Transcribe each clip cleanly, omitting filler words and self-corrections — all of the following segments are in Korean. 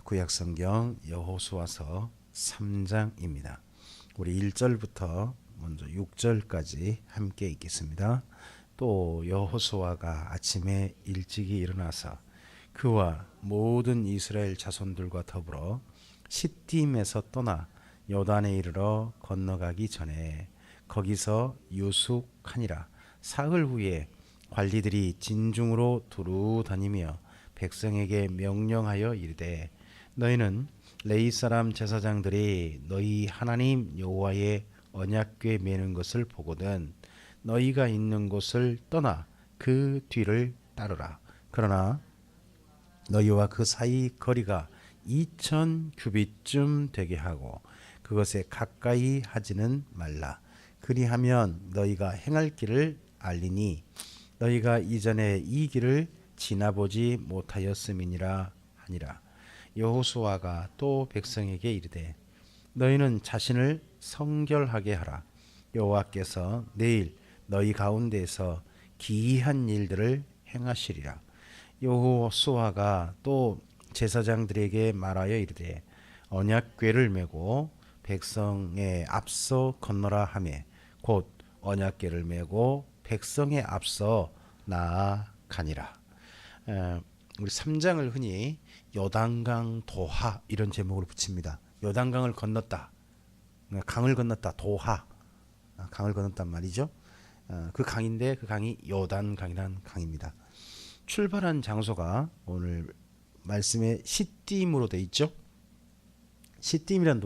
구약성경 여호수아서 3장입니다. 우리 1절부터 먼저 6절까지 함께 읽겠습니다. 또 여호수아가 아침에 일찍이 일어나서 그와 모든 이스라엘 자손들과 더불어 시딤에서 떠나 요단에 이르러 건너가기 전에 거기서 유숙하니라. 사흘 후에 관리들이 진중으로 두루 다니며 백성에게 명령하여 이르되 너희는 레위 사람 제사장들이 너희 하나님 여호와의 언약궤 매는 것을 보거든 너희가 있는 곳을 떠나 그 뒤를 따르라. 그러나 너희와 그 사이 거리가 2000 규빗쯤 되게 하고 그것에 가까이 하지는 말라. 그리하면 너희가 행할 길을 알리니 너희가 이전에 이 길을 지나보지 못하였음이니라 하니라. 여호수아가 또 백성에게 이르되 너희는 자신을 성결하게 하라. 여호와께서 내일 너희 가운데에서 기이한 일들을 행하시리라. 여호수아가 또 제사장들에게 말하여 이르되 언약궤를 메고 백성의 앞서 건너라 하매 곧 언약궤를 메고 백성의 앞서 나아가니라. 우리 3장을 흔히 요단강 도하 이런 제목으로 붙입니다. 요단강을 건넜다. 강을 건넜다. 도하. 강을 건넜단 말이죠. 그 강인데 그 강이 요단강이라는 강입니다. 출발한 장소가 오늘 말씀에 시딤으로 되어 있죠. 시딤이라는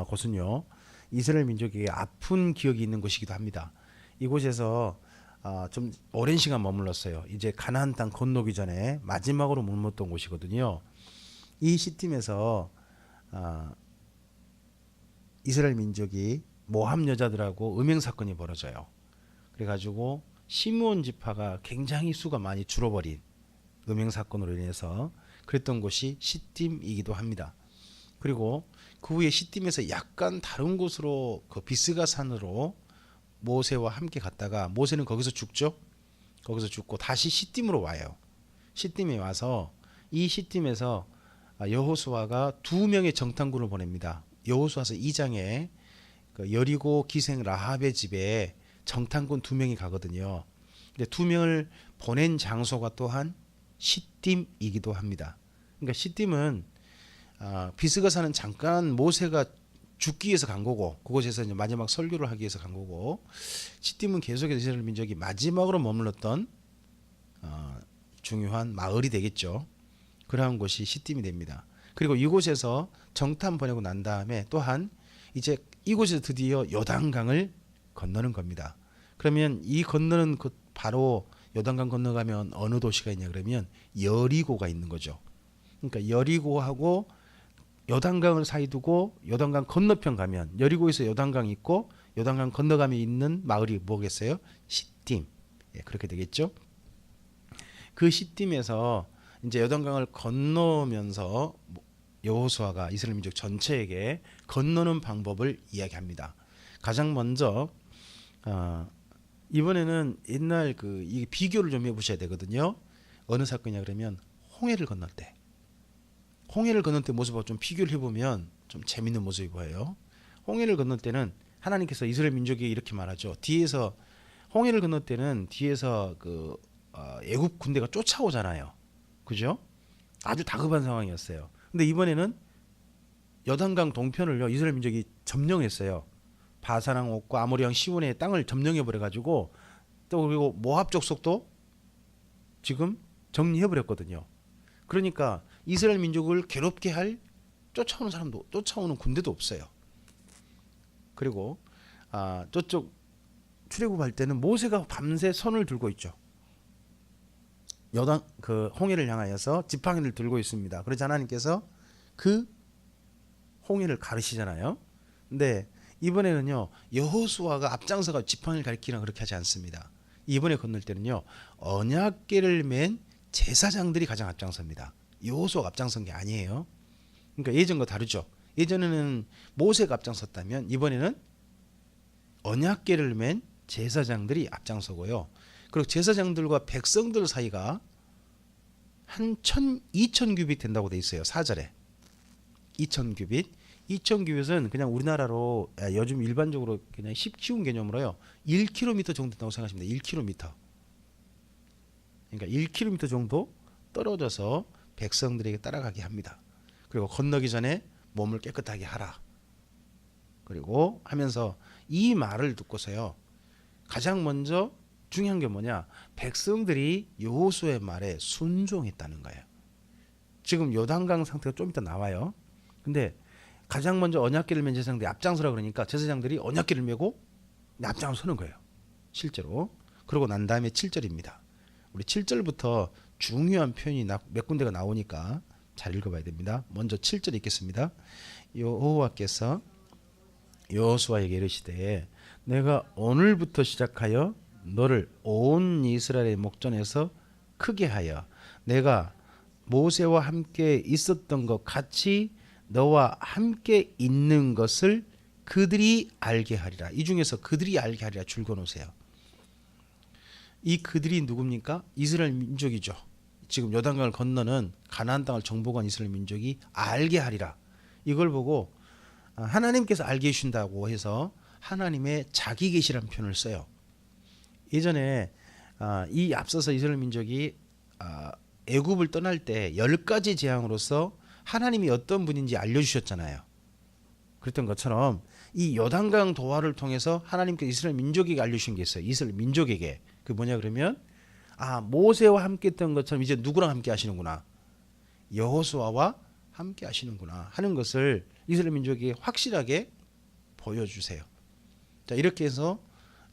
곳은요. 이스라엘 민족에게 아픈 기억이 있는 곳이기도 합니다. 이곳에서 좀 오랜 시간 머물렀어요. 이제 가나안 땅 건너기 전에 마지막으로 머물렀던 곳이거든요. 이 시딤에서 이스라엘 민족이 모함 여자들하고 음행 사건이 벌어져요. 그래가지고 시므온 지파가 굉장히 수가 많이 줄어버린 음행 사건으로 인해서 그랬던 곳이 시딤이기도 합니다. 그리고 그 후에 시딤에서 약간 다른 곳으로 그 비스가 산으로 모세와 함께 갔다가 모세는 거기서 죽죠. 거기서 죽고 다시 시딤으로 와요. 시딤에 와서 이 시딤에서 여호수아가 2명의 정탐꾼을 보냅니다. 여호수아서 2장에 그 여리고 기생 라합의 집에 정탐꾼 2명이 가거든요. 근데 2명을 보낸 장소가 또한 시딤이기도 합니다. 그러니까 시딤은 비스가 사는 잠깐 모세가 죽기 위해서 간 거고 그곳에서 이제 마지막 설교를 하기 위해서 간 거고 시딤은 계속해서 이스라엘 민족이 마지막으로 머물렀던 중요한 마을이 되겠죠. 그러한 곳이 시딤이 됩니다. 그리고 이곳에서 정탐 보내고 난 다음에 또한 이제 이곳에서 드디어 요단강을 건너는 겁니다. 그러면 이 건너는 그 바로 요단강 건너가면 어느 도시가 있냐 그러면 여리고가 있는 거죠. 그러니까 여리고하고 요단강을 사이 두고 요단강 건너편 가면 여리고에서 요단강 있고 요단강 건너가면 있는 마을이 뭐겠어요? 시딤. 그렇게 되겠죠. 그 시딤에서 이제 요단강을 건너면서 여호수아가 이스라엘 민족 전체에게 건너는 방법을 이야기합니다. 가장 먼저 이번에는 옛날 이 비교를 좀 해보셔야 되거든요. 어느 사건이냐 그러면 홍해를 건널 때. 홍해를 건널 때 모습하고 좀 비교를 해보면 좀 재밌는 모습이 보여요. 홍해를 건널 때는 하나님께서 이스라엘 민족에게 이렇게 말하죠. 뒤에서 홍해를 건널 때는 뒤에서 애굽 군대가 쫓아오잖아요. 그죠? 아주 다급한 상황이었어요. 근데 이번에는 요단강 동편을요 이스라엘 민족이 점령했어요. 바사랑 옥과 아모리왕 시온의 땅을 점령해 버려 가지고 또 그리고 모압 족속도 지금 정리해 버렸거든요. 그러니까 이스라엘 민족을 괴롭게 할 쫓아오는 군대도 없어요. 그리고 저쪽 출애굽할 때는 모세가 밤새 손을 들고 있죠. 요단 그 홍해를 향하여서 지팡이를 들고 있습니다. 그래서 하나님께서 그 홍해를 가르시잖아요. 근데 이번에는요 여호수아가 앞장서가 지팡이를 가리키나 그렇게 하지 않습니다. 이번에 건널 때는요 언약궤를 맨 제사장들이 가장 앞장섭니다. 여호수아가 앞장선 게 아니에요. 그러니까 예전과 다르죠. 예전에는 모세가 앞장섰다면 이번에는 언약궤를 맨 제사장들이 앞장서고요. 그리고 제사장들과 백성들 사이가 한 2천 규빗 된다고 돼 있어요. 4절에. 2천 규빗. 2천 규빗은 그냥 우리나라로 요즘 일반적으로 그냥 쉬운 개념으로요. 1km 정도 된다고 생각하시면 돼요. 1km. 그러니까 1km 정도 떨어져서 백성들에게 따라가게 합니다. 그리고 건너기 전에 몸을 깨끗하게 하라. 그리고 하면서 이 말을 듣고서요. 가장 먼저 중요한 게 뭐냐? 백성들이 여호수아의 말에 순종했다는 거예요. 지금 요단강 상태가 좀 이따 나와요. 근데 가장 먼저 언약궤를 맨 제사장들이 앞장서라 그러니까 제사장들이 언약궤를 메고 앞장을 서는 거예요. 실제로. 그러고 난 다음에 7절입니다. 우리 7절부터 중요한 표현이 몇 군데가 나오니까 잘 읽어봐야 됩니다. 먼저 7절 읽겠습니다. 여호와께서 여호수아에게 이르시되 내가 오늘부터 시작하여 너를 온 이스라엘의 목전에서 크게 하여 내가 모세와 함께 있었던 것 같이 너와 함께 있는 것을 그들이 알게 하리라. 이 중에서 그들이 알게 하리라 줄 그어놓으세요. 이 그들이 누굽니까? 이스라엘 민족이죠. 지금 요단강을 건너는 가나안 땅을 정복한 이스라엘 민족이 알게 하리라. 이걸 보고 하나님께서 알게 해주신다고 해서 하나님의 자기 계시라는 표현을 써요. 예전에 이 앞서서 이스라엘 민족이 애굽을 떠날 때 10가지 재앙으로서 하나님이 어떤 분인지 알려주셨잖아요. 그랬던 것처럼 이 요단강 도하를 통해서 하나님께서 이스라엘 민족에게 알려주신 게 있어요. 이스라엘 민족에게. 그 뭐냐 그러면 모세와 함께 했던 것처럼 이제 누구랑 함께 하시는구나. 여호수아와 함께 하시는구나 하는 것을 이스라엘 민족이 확실하게 보여주세요. 자, 이렇게 해서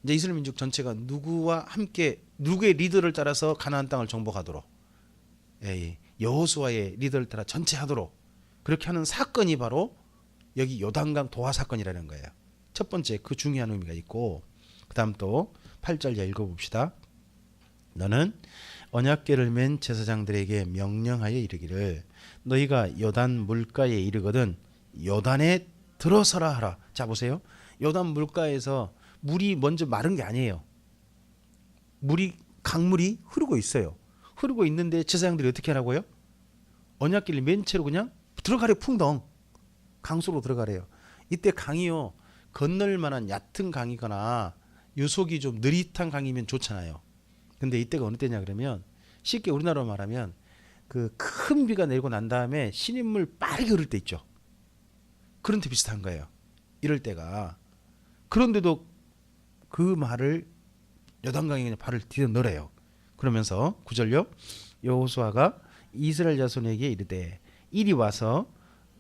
이제 이스라엘 민족 전체가 누구와 함께 누구의 리더를 따라서 가나안 땅을 정복하도록 여호수아의 리더를 따라 전체 하도록 그렇게 하는 사건이 바로 여기 요단강 도하 사건이라는 거예요. 첫 번째 그 중요한 의미가 있고 그 다음 또 8절 읽어봅시다. 너는 언약궤를 맨 제사장들에게 명령하여 이르기를 너희가 요단 물가에 이르거든 요단에 들어서라 하라. 자 보세요. 요단 물가에서 물이 먼저 마른 게 아니에요. 강물이 흐르고 있어요. 흐르고 있는데 제사장들이 어떻게 하라고요? 언약궤를 맨 채로 그냥 들어가래. 풍덩 강수로 들어가래요. 이때 강이요 건널 만한 얕은 강이거나 유속이 좀 느릿한 강이면 좋잖아요. 근데 이때가 어느 때냐 그러면 쉽게 우리나라로 말하면 그 큰 비가 내리고 난 다음에 신인물 빠르게 흐를 때 있죠. 그런 때 비슷한 거예요. 이럴 때가. 그런데도 그 말을 요단강에 그냥 발을 디뎌 넣으래요. 그러면서 9절요. 여호수아가 이스라엘 자손에게 이르되 이리 와서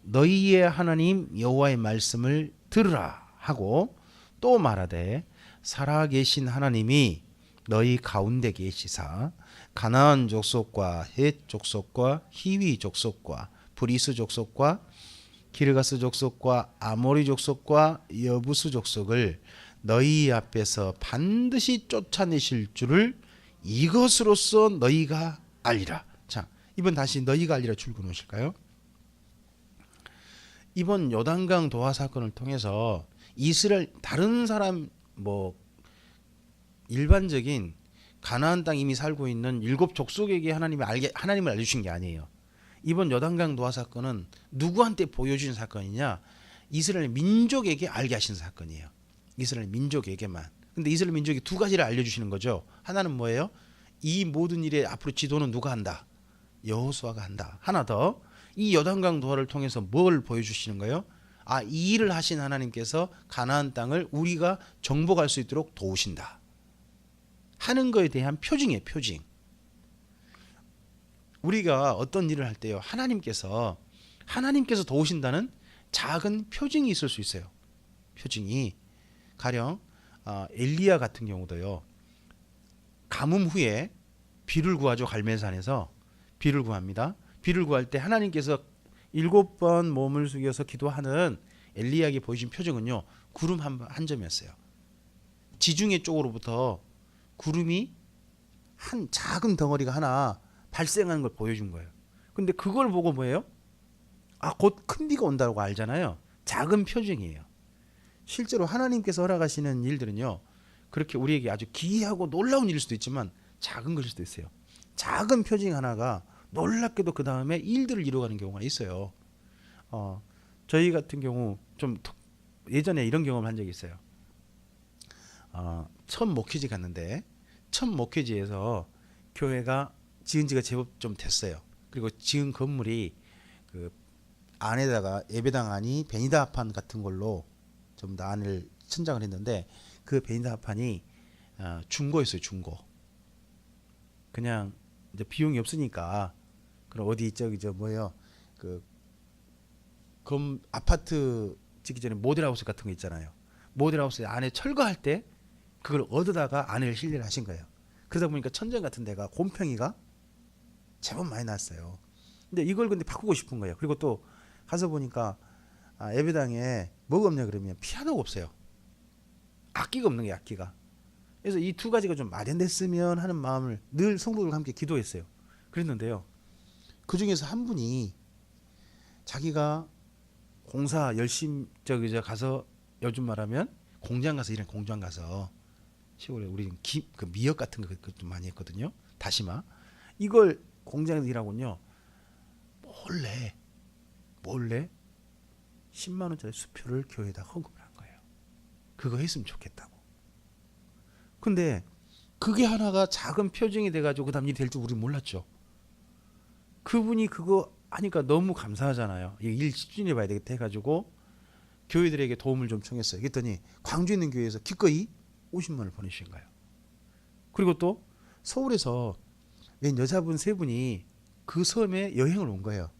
너희의 하나님 여호와의 말씀을 들으라 하고 또 말하되 살아계신 하나님이 너희 가운데 계시사 가나안 족속과 헷 족속과 히위 족속과 브리스 족속과 기르가스 족속과 아모리 족속과 여부스 족속을 너희 앞에서 반드시 쫓아내실 줄을 이것으로써 너희가 알리라. 자, 이번 다시 너희가 알리라 줄고 놓으실까요? 이번 요단강 도하 사건을 통해서 이스라엘 다른 사람 일반적인 가나안 땅 이미 살고 있는 7 족속에게 하나님을 알려주신 게 아니에요. 이번 요단강 도하 사건은 누구한테 보여주신 사건이냐? 이스라엘 민족에게 알게 하신 사건이에요. 이스라엘 민족에게만. 근데 이스라엘 민족이 두 가지를 알려주시는 거죠. 하나는 뭐예요? 이 모든 일의 앞으로 지도는 누가 한다? 여호수아가 한다. 하나 더, 이 요단강 도하를 통해서 뭘 보여주시는 거예요? 이 일을 하신 하나님께서 가나안 땅을 우리가 정복할 수 있도록 도우신다 하는 거에 대한 표징이에요. 표징. 우리가 어떤 일을 할 때요, 하나님께서 도우신다는 작은 표징이 있을 수 있어요. 표징이 가령 엘리야 같은 경우도요, 가뭄 후에 비를 구하죠. 갈멜산에서 비를 구합니다. 비를 구할 때 하나님께서 7번 몸을 숙여서 기도하는 엘리야에게 보여준 표징은요, 구름 한 점이었어요. 지중해 쪽으로부터 구름이 한 작은 덩어리가 하나 발생하는 걸 보여준 거예요. 근데 그걸 보고 뭐예요? 곧 큰 비가 온다고 알잖아요. 작은 표징이에요. 실제로 하나님께서 허락하시는 일들은요, 그렇게 우리에게 아주 기이하고 놀라운 일일 수도 있지만 작은 것일 수도 있어요. 작은 표징 하나가 놀랍게도 그 다음에 일들을 이루어가는 경우가 있어요. 저희 같은 경우 좀 예전에 이런 경험을 한 적이 있어요. 처음 목회지 갔는데 첫 목회지에서 교회가 지은 지가 제법 좀 됐어요. 그리고 지은 건물이 그 안에다가 예배당 안이 베니다판 같은 걸로 좀 더 안을 천장을 했는데 그 베니다판이 중고였어요. 중고. 그냥 이제 비용이 없으니까 그럼 어디 저기 저 뭐예요? 그 아파트 짓기 전에 모델하우스 같은 거 있잖아요. 모델하우스 안에 철거할 때 그걸 얻어다가 안을 실내를 하신 거예요. 그러다 보니까 천장 같은 데가 곰팡이가 제법 많이 났어요. 근데 이걸 근데 바꾸고 싶은 거예요. 그리고 또 가서 보니까 예배당에 뭐가 없냐 그러면 피아노가 없어요. 악기가 없는 게 악기가. 그래서 이 두 가지가 좀 마련됐으면 하는 마음을 늘 성도들과 함께 기도했어요. 그랬는데요. 그 중에서 한 분이 자기가 공사 열심히 저기 가서 요즘 말하면 공장 가서 일하는 공장 가서 시골에 우리 그 미역 같은 거 좀 많이 했거든요. 다시마 이걸 공장에서 일하고요. 몰래 10만 원짜리 수표를 교회에다 헌금을 한 거예요. 그거 했으면 좋겠다고. 근데 그게 하나가 작은 표징이 돼가지고 그 다음 일이 될 줄 우리 몰랐죠. 그분이 그거 하니까 너무 감사하잖아요. 일 집중해 봐야 되겠다 해가지고 교회들에게 도움을 좀 청했어요. 그랬더니 광주에 있는 교회에서 기꺼이 50만 원을 보내주신 거예요. 그리고 또 서울에서 웬 여자분 세 분이 그 섬에 여행을 온 거예요.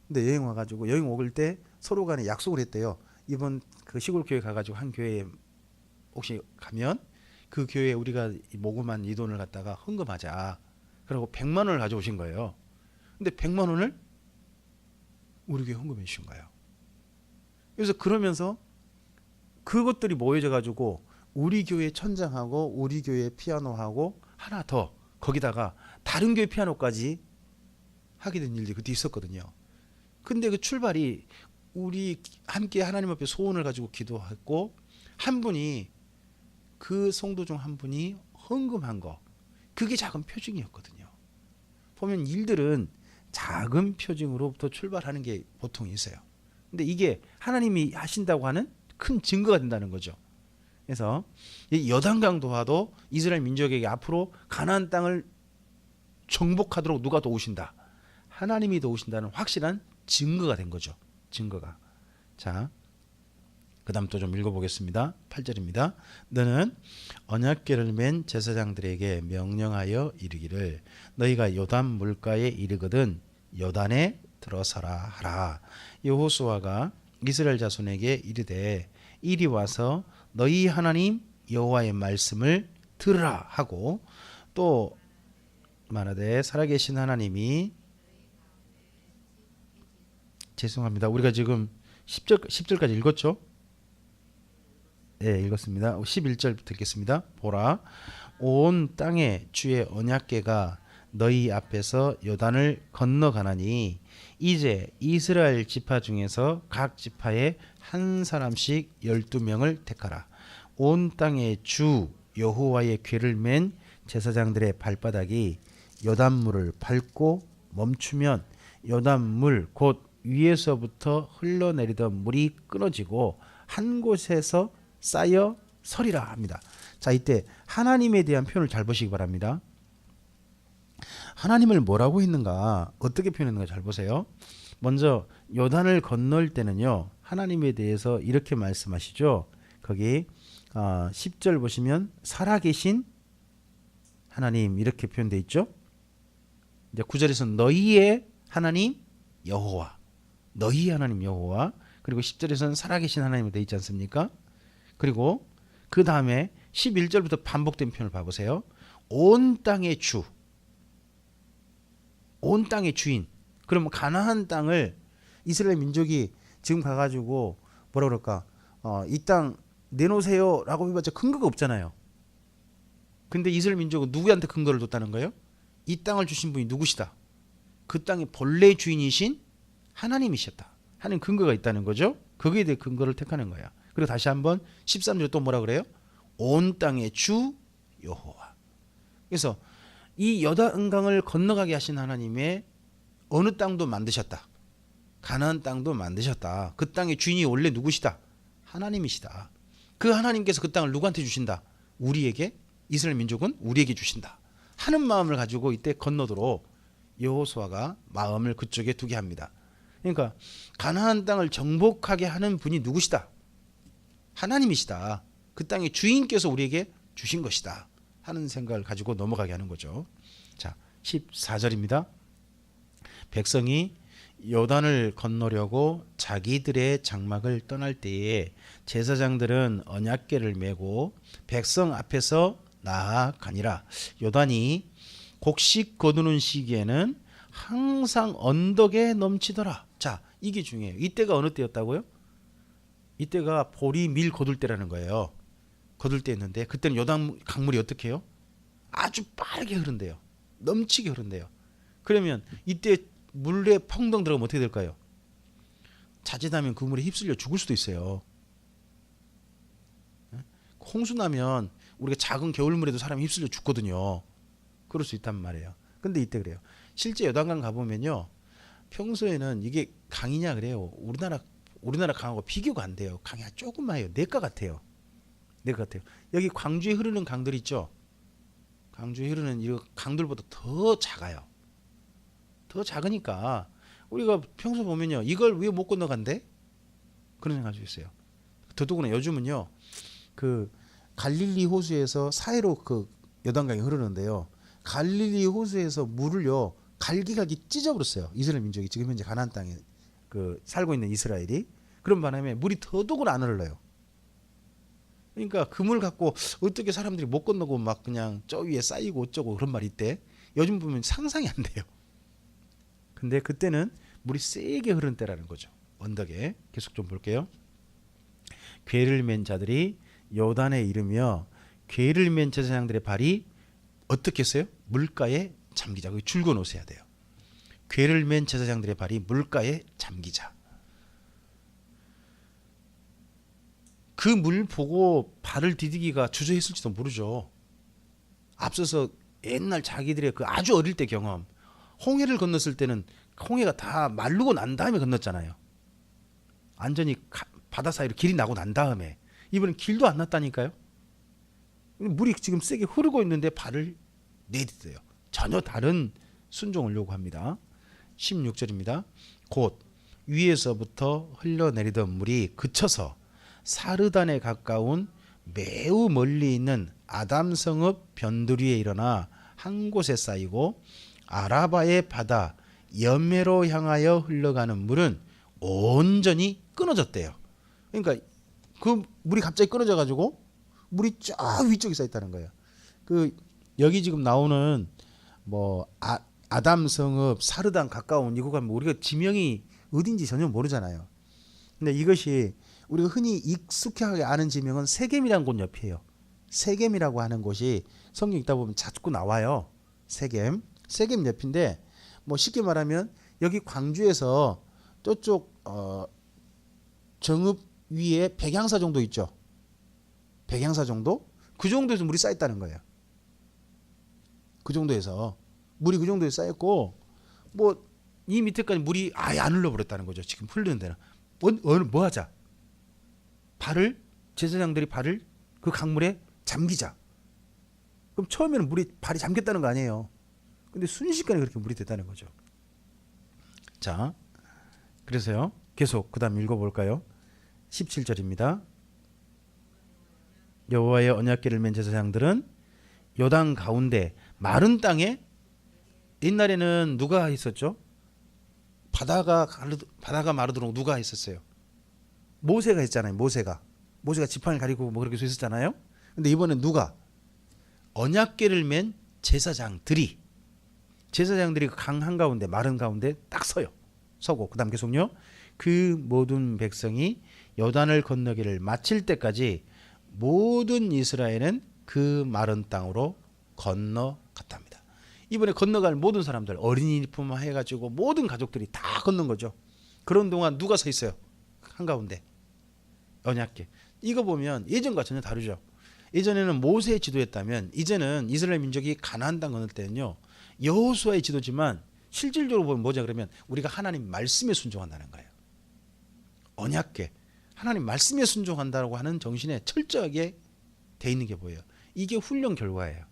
근데 여행 와가지고 여행 올 때 서로 간에 약속을 했대요. 이번 그 시골 교회 가가지고 한 교회에 혹시 가면 그 교회에 우리가 모금한 이 돈을 갖다가 헌금하자. 그러고 100만 원을 가져오신 거예요. 근데 100만 원을 우리 교회 헌금해 주신 거예요. 그래서 그러면서 그것들이 모여져 가지고 우리 교회 천장하고 우리 교회 피아노하고 하나 더 거기다가 다른 교회 피아노까지 하게 된 일이 그때 있었거든요. 근데 그 출발이 우리 함께 하나님 앞에 소원을 가지고 기도했고 한 분이 그 성도 중 한 분이 헌금한 거 그게 작은 표징이었거든요. 보면 일들은 작은 표징으로부터 출발하는 게 보통 있어요. 근데 이게 하나님이 하신다고 하는 큰 증거가 된다는 거죠. 그래서 이 여단강도와도 이스라엘 민족에게 앞으로 가나안 땅을 정복하도록 누가 도우신다. 하나님이 도우신다는 확실한 증거가 된 거죠. 증거가. 자, 그 다음 또 좀 읽어보겠습니다. 8절입니다. 너는 언약궤를 맨 제사장들에게 명령하여 이르기를 너희가 요단 물가에 이르거든 요단에 들어서라 하라. 여호수아가 이스라엘 자손에게 이르되 이리 와서 너희 하나님 여호와의 말씀을 들으라 하고 또 말하되 살아계신 하나님이 죄송합니다. 우리가 지금 10절까지 읽었죠? 네, 읽었습니다. 11절부터 읽겠습니다. 보라, 온 땅에 주의 언약궤가 너희 앞에서 요단을 건너가나니 이제 이스라엘 지파 중에서 각 지파에 한 사람씩 12명을 택하라. 온 땅에 주 여호와의 궤를 맨 제사장들의 발바닥이 요단물을 밟고 멈추면 요단물 곧 위에서부터 흘러내리던 물이 끊어지고 한 곳에서 쌓여 서리라 합니다. 자, 이때 하나님에 대한 표현을 잘 보시기 바랍니다. 하나님을 뭐라고 했는가, 어떻게 표현했는가 잘 보세요. 먼저 요단을 건널 때는요, 하나님에 대해서 이렇게 말씀하시죠. 거기 10절 보시면 살아계신 하나님 이렇게 표현되어 있죠. 이제 9절에서 너희의 하나님 여호와, 너희의 하나님 여호와, 그리고 10절에서는 살아계신 하나님으로 되어 있지 않습니까? 그리고 그 다음에 11절부터 반복된 표현을 봐보세요. 온 땅의 주, 온 땅의 주인. 그러면 가나안 땅을 이스라엘 민족이 지금 가가지고 뭐라 그럴까, 이 땅 내놓으세요 라고 해봤자 근거가 없잖아요. 근데 이스라엘 민족은 누구한테 근거를 뒀다는 거예요? 이 땅을 주신 분이 누구시다? 그 땅의 본래 주인이신 하나님이셨다 하는 근거가 있다는 거죠. 거기에 대해 근거를 택하는 거야. 그리고 다시 한번 13절 또 뭐라 그래요? 온 땅의 주 여호와. 그래서 이 여단강을 건너가게 하신 하나님의 어느 땅도 만드셨다. 가나안 땅도 만드셨다. 그 땅의 주인이 원래 누구시다? 하나님이시다. 그 하나님께서 그 땅을 누구한테 주신다? 우리에게, 이스라엘 민족은 우리에게 주신다 하는 마음을 가지고 이때 건너도록 여호수아가 마음을 그쪽에 두게 합니다. 그러니까 가나안 땅을 정복하게 하는 분이 누구시다? 하나님이시다. 그 땅의 주인께서 우리에게 주신 것이다 하는 생각을 가지고 넘어가게 하는 거죠. 자, 14절입니다. 백성이 요단을 건너려고 자기들의 장막을 떠날 때에 제사장들은 언약궤를 메고 백성 앞에서 나아가니라. 요단이 곡식 거두는 시기에는 항상 언덕에 넘치더라. 자, 이게 중요해요. 이때가 어느 때였다고요? 이때가 보리 밀 거둘 때라는 거예요. 거둘 때였는데 그때는 요단 강물이 어떻게 해요? 아주 빠르게 흐른대요. 넘치게 흐른대요. 그러면 이때 물에 펑덩 들어가면 어떻게 될까요? 자칫하면 그 물에 휩쓸려 죽을 수도 있어요. 홍수 나면 우리가 작은 겨울물에도 사람이 휩쓸려 죽거든요. 그럴 수 있단 말이에요. 근데 이때 그래요. 실제 요단강 가보면요, 평소에는 이게 강이냐 그래요. 우리나라 강하고 비교가 안 돼요. 강이 조그마해요. 내과 같아요. 여기 광주에 흐르는 강들 있죠. 광주에 흐르는 이 강들보다 더 작아요. 더 작으니까 우리가 평소 보면요, 이걸 왜 못 건너간대? 그런 생각할 수 있어요. 더더구나 요즘은요, 그 갈릴리 호수에서 사해로 그 요단강이 흐르는데요, 갈릴리 호수에서 물을요 갈기갈기 찢어버렸어요. 이스라엘 민족이 지금 현재 가나안 땅에 그 살고 있는 이스라엘이. 그런 바람에 물이 더더구나 안 흘러요. 그러니까 그 물 갖고 어떻게 사람들이 못 건너고 막 그냥 저 위에 쌓이고 어쩌고 그런 말이 있대. 요즘 보면 상상이 안 돼요. 근데 그때는 물이 세게 흐른 때라는 거죠. 언덕에. 계속 좀 볼게요. 궤를 맨 자들이 요단에 이르며 궤를 맨 제사장들의 발이 어떻게 했어요? 물가에 잠기자. 그 줄거 놓으셔야 돼요. 궤를 맨 제사장들의 발이 물가에 잠기자. 그 물 보고 발을 디디기가 주저했을지도 모르죠. 앞서서 옛날 자기들의 그 아주 어릴 때 경험, 홍해를 건넜을 때는 홍해가 다 마르고 난 다음에 건넜잖아요. 완전히 바다 사이로 길이 나고 난 다음에. 이번엔 길도 안 났다니까요. 물이 지금 세게 흐르고 있는데 발을 내딛어요. 전혀 다른 순종을 요구합니다. 16절입니다. 곧 위에서부터 흘러내리던 물이 그쳐서 사르단에 가까운 매우 멀리 있는 아담성읍 변두리에 일어나 한 곳에 쌓이고 아라바의 바다 여메로 향하여 흘러가는 물은 온전히 끊어졌대요. 그러니까 그 물이 갑자기 끊어져 가지고 물이 쫙 위쪽에 쌓여 있다는 거예요. 그 여기 지금 나오는 뭐 아담성읍 사르단 가까운 이곳 가면 우리가 지명이 어딘지 전혀 모르잖아요. 근데 이것이 우리가 흔히 익숙하게 아는 지명은 세겜이라는 곳 옆이에요. 세겜이라고 하는 곳이 성경 읽다 보면 자꾸 나와요. 세겜 옆인데, 뭐 쉽게 말하면 여기 광주에서 저쪽 정읍 위에 백양사 정도 있죠. 백양사 정도? 그 정도에서 물이 쌓였다는 거예요. 그 정도에서 물이 그 정도에 쌓였고, 뭐 이 밑에까지 물이 아예 안 흘러버렸다는 거죠. 지금 흐르는 데는 뭐 하자? 제사장들이 발을 그 강물에 잠기자. 그럼 처음에는 발이 잠겼다는 거 아니에요. 근데 순식간에 그렇게 물이 됐다는 거죠. 자, 그래서요, 계속 그 다음 읽어볼까요? 17절입니다. 여호와의 언약궤를 맨 제사장들은 요단 가운데 마른 땅에, 옛날에는 누가 있었죠? 바다가 마르도록 누가 있었어요? 모세가 했잖아요. 모세가 지팡이를 가리고 뭐 그렇게 서 있었잖아요. 근데 이번엔 누가? 언약궤를 맨 제사장들이 그 강 한가운데 마른 가운데 딱 서고, 그 다음 계속요. 그 모든 백성이 요단을 건너기를 마칠 때까지 모든 이스라엘은 그 마른 땅으로 건너갔답니다. 이번에 건너갈 모든 사람들, 어린이부터 해가지고 모든 가족들이 다 건넌 거죠. 그런 동안 누가 서 있어요? 한가운데 언약궤. 이거 보면 예전과 전혀 다르죠. 예전에는 모세의 지도였다면, 이제는 이스라엘 민족이 가나안 땅 건널 때는요, 여호수아의 지도지만 실질적으로 보면 뭐냐 그러면 우리가 하나님 말씀에 순종한다는 거예요. 언약궤, 하나님 말씀에 순종한다고 하는 정신에 철저하게 돼 있는 게 보여요. 이게 훈련 결과예요.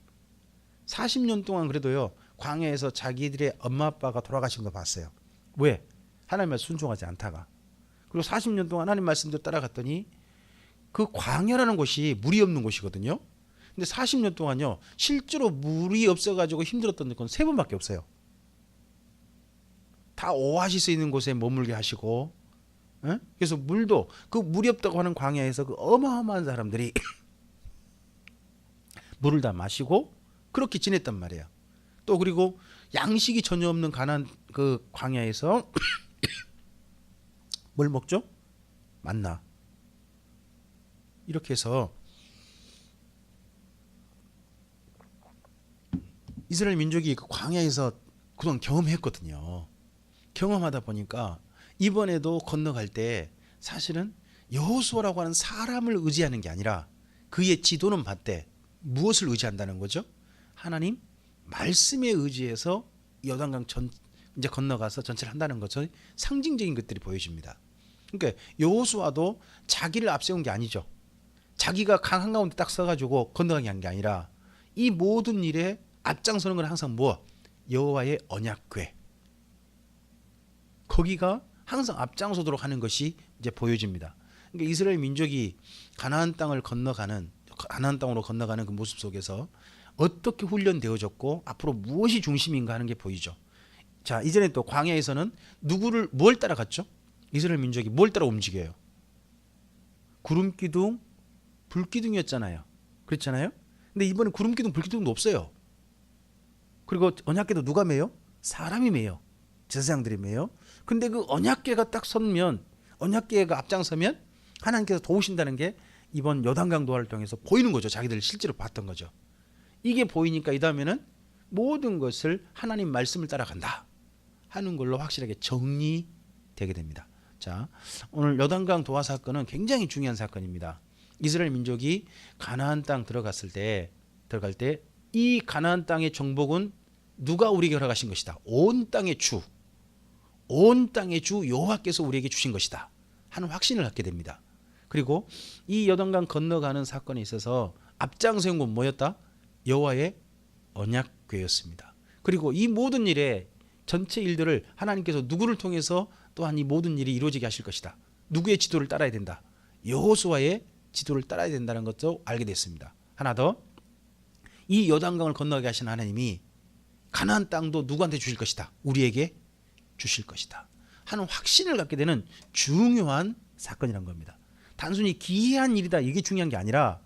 40년 동안 그래도요 광야에서 자기들의 엄마 아빠가 돌아가신 거 봤어요. 왜? 하나님 말씀 순종하지 않다가. 그리고 40년 동안 하나님 말씀대로 따라갔더니 그 광야라는 곳이 물이 없는 곳이거든요. 근데 40년 동안요 실제로 물이 없어가지고 힘들었던 건 3번밖에 없어요. 다 오아시스 있는 곳에 머물게 하시고, 에? 그래서 물도 그 물이 없다고 하는 광야에서 그 어마어마한 사람들이 물을 다 마시고 그렇게 지냈단 말이에요. 또 그리고 양식이 전혀 없는 가나안 그 광야에서 뭘 먹죠? 만나. 이렇게 해서 이스라엘 민족이 그 광야에서 그동안 경험했거든요. 경험하다 보니까 이번에도 건너갈 때 사실은 여호수아라고 하는 사람을 의지하는 게 아니라 그의 지도는 받되 무엇을 의지한다는 거죠? 하나님 말씀에 의지해서 요단강 이제 건너가서 전체를 한다는 것은 상징적인 것들이 보여집니다. 그러니까 여호수아도 자기를 앞세운 게 아니죠. 자기가 강 한가운데 딱 서가지고 건너가게 한 게 아니라 이 모든 일에 앞장서는 건 항상 뭐? 여호와의 언약궤. 거기가 항상 앞장서도록 하는 것이 이제 보여집니다. 그러니까 이스라엘 민족이 가나안 땅으로 건너가는 그 모습 속에서 어떻게 훈련되어졌고 앞으로 무엇이 중심인가 하는 게 보이죠. 자, 이전에 또 광야에서는 뭘 따라갔죠? 이스라엘 민족이 뭘 따라 움직여요? 구름 기둥, 불 기둥이었잖아요. 그렇잖아요? 근데 이번에 구름 기둥, 불 기둥도 없어요. 그리고 언약궤도 누가 매요? 사람이 매요. 제사장들이 매요. 근데 그 언약궤가 딱 서면, 언약궤가 앞장서면 하나님께서 도우신다는 게 이번 요단강 도하를 통해서 보이는 거죠. 자기들 실제로 봤던 거죠. 이게 보이니까 이 다음에는 모든 것을 하나님 말씀을 따라간다 하는 걸로 확실하게 정리되게 됩니다. 자, 오늘 요단강 도하 사건은 굉장히 중요한 사건입니다. 이스라엘 민족이 가나안 땅 들어갈 때 이 가나안 땅의 정복은 누가 우리에게 허락하신 것이다. 온 땅의 주 여호와께서 우리에게 주신 것이다 하는 확신을 갖게 됩니다. 그리고 이 요단강 건너가는 사건에 있어서 앞장세운 건 뭐였다? 여호와의 언약궤였습니다. 그리고 이 모든 일에 전체 일들을 하나님께서 누구를 통해서 또한 이 모든 일이 이루어지게 하실 것이다. 누구의 지도를 따라야 된다. 여호수아의 지도를 따라야 된다는 것도 알게 됐습니다. 하나 더, 이 요단강을 건너게 하신 하나님이 가나안 땅도 누구한테 주실 것이다. 우리에게 주실 것이다 하는 확신을 갖게 되는 중요한 사건이란 겁니다. 단순히 기이한 일이다 이게 중요한 게 아니라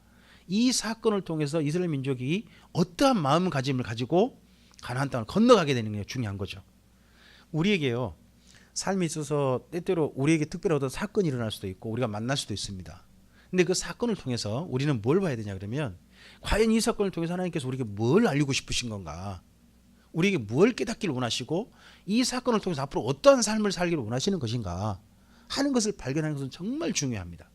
이 사건을 통해서 이스라엘 민족이 어떠한 마음가짐을 가지고 가나안 땅을 건너가게 되는 게 중요한 거죠. 우리에게요 삶에 있어서 때때로 우리에게 특별히 어떤 사건이 일어날 수도 있고 우리가 만날 수도 있습니다. 근데 그 사건을 통해서 우리는 뭘 봐야 되냐 그러면 과연 이 사건을 통해서 하나님께서 우리에게 뭘 알리고 싶으신 건가, 우리에게 뭘 깨닫기를 원하시고 이 사건을 통해서 앞으로 어떠한 삶을 살기를 원하시는 것인가 하는 것을 발견하는 것은 정말 중요합니다.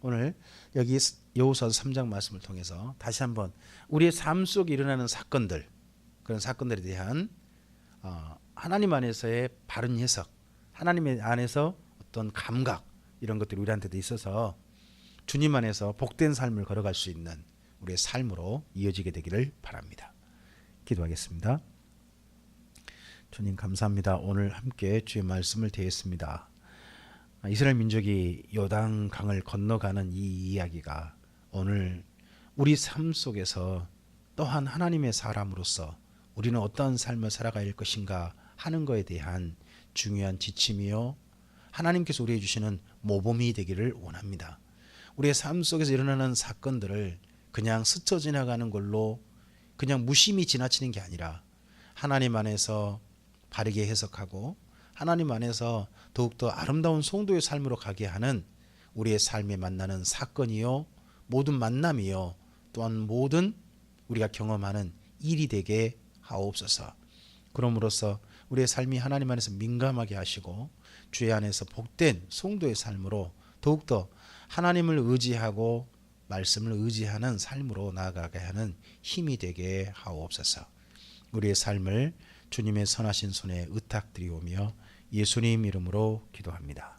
오늘 여기 여호수아서 3장 말씀을 통해서 다시 한번 우리의 삶 속에 일어나는 사건들, 그런 사건들에 대한 하나님 안에서의 바른 해석, 하나님 안에서 어떤 감각, 이런 것들이 우리한테도 있어서 주님 안에서 복된 삶을 걸어갈 수 있는 우리의 삶으로 이어지게 되기를 바랍니다. 기도하겠습니다. 주님 감사합니다. 오늘 함께 주의 말씀을 대했습니다. 이스라엘 민족이 요단강을 건너가는 이 이야기가 오늘 우리 삶 속에서 또한 하나님의 사람으로서 우리는 어떠한 삶을 살아가야 할 것인가 하는 것에 대한 중요한 지침이요, 하나님께서 우리에게 주시는 모범이 되기를 원합니다. 우리의 삶 속에서 일어나는 사건들을 그냥 스쳐 지나가는 걸로 그냥 무심히 지나치는 게 아니라 하나님 안에서 바르게 해석하고 하나님 안에서 더욱더 아름다운 성도의 삶으로 가게 하는 우리의 삶에 만나는 사건이요, 모든 만남이요, 또한 모든 우리가 경험하는 일이 되게 하옵소서. 그럼으로써 우리의 삶이 하나님 안에서 민감하게 하시고 주의 안에서 복된 성도의 삶으로 더욱더 하나님을 의지하고 말씀을 의지하는 삶으로 나아가게 하는 힘이 되게 하옵소서. 우리의 삶을 주님의 선하신 손에 의탁드리오며 예수님 이름으로 기도합니다.